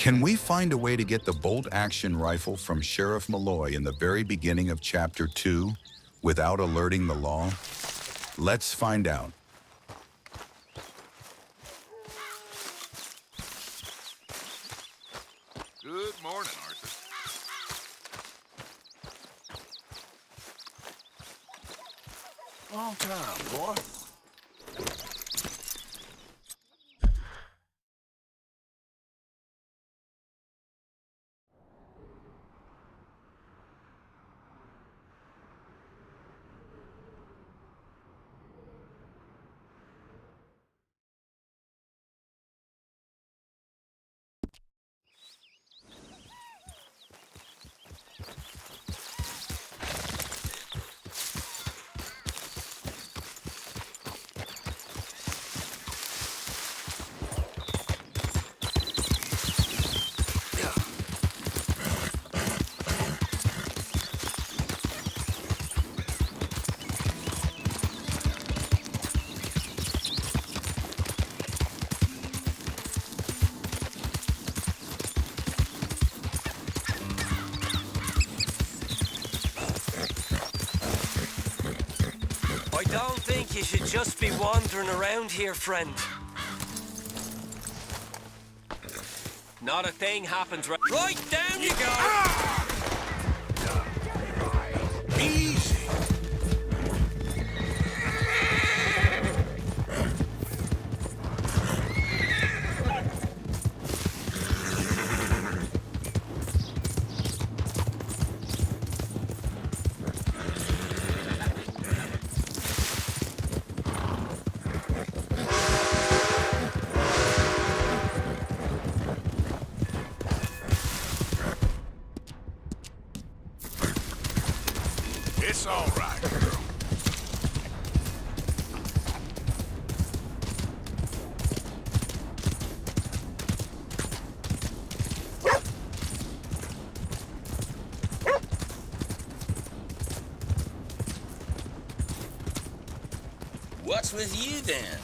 Can we find a way to get the bolt-action rifle from Sheriff Malloy in the very beginning of Chapter 2 without alerting the law? Let's find out. Good morning, Arthur. Long time, boy. I don't think you should just be wandering around here, friend. Not a thing happens right down you go! Easy. It's all right, girl. What's with you then?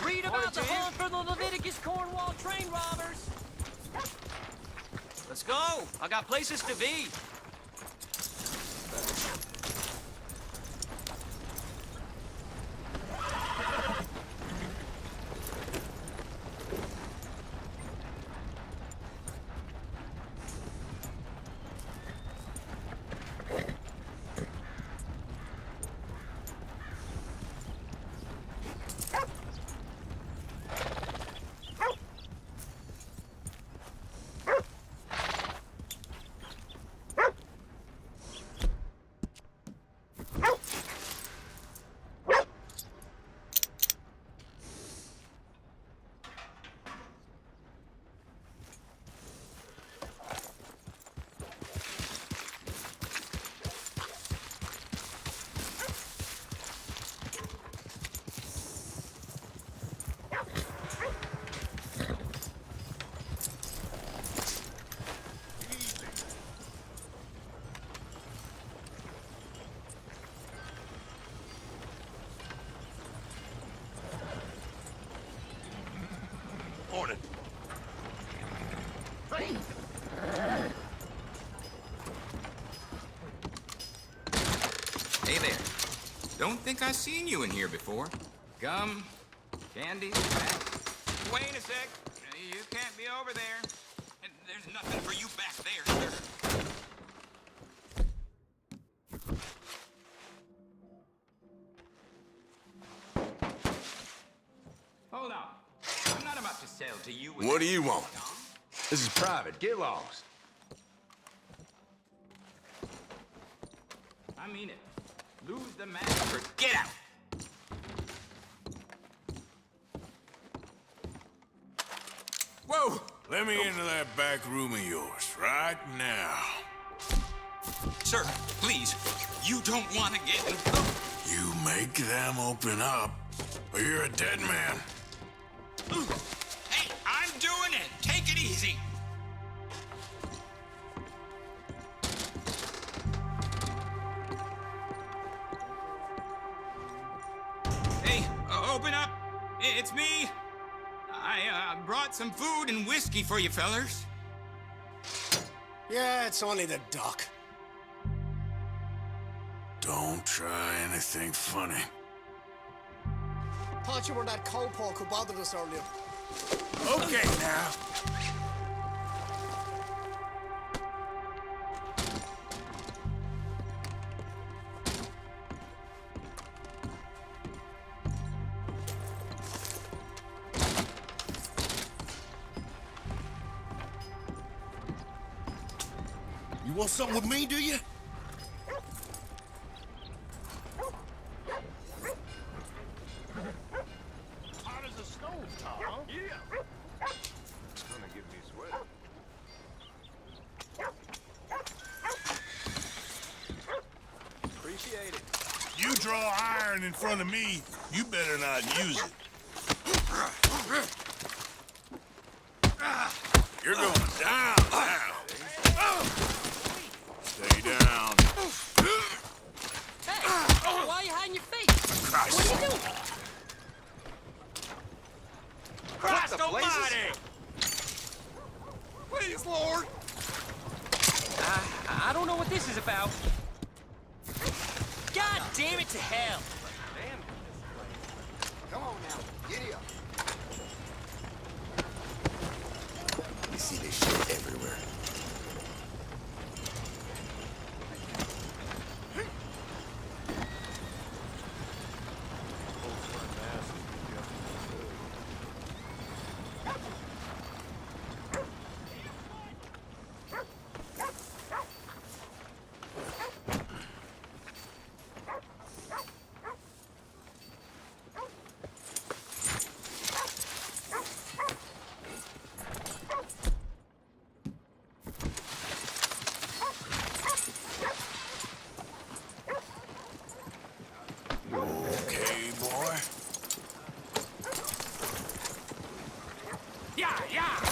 Read about the hunt for the Leviticus Cornwall train robbers! Let's go! I got places to be! Morning. Hey there. Don't think I've seen you in here before. Gum, candy, snacks. Wait a sec. You can't be over there. And there's nothing for you back there, sir. Hold on. I'm not about to sell to you. What do you want? This is private. Get lost. I mean it. Lose the mask or get out. Whoa! Let me into that back room of yours right now. Sir, please. You don't want to get in. You make them open up, or you're a dead man. Hey, I'm doing it. Take it easy. Hey, open up. It's me. I brought some food and whiskey for you fellers. Yeah, it's only the doc. Don't try anything funny. Thought you were that cowpoke who bothered us earlier. Okay, now. You want something with me, do you? Hot as a stove top, huh? Yeah. It's gonna give me sweat. Appreciate it. You draw iron in front of me, you better not use it. You're going down now. Stay down. Hey, why are you hiding your face? What are you doing? Christ almighty! Please, Lord. I don't know what this is about. God damn it to hell! Come on now, giddy up. You see this shit everywhere. Okay, boy. Yeah, yeah!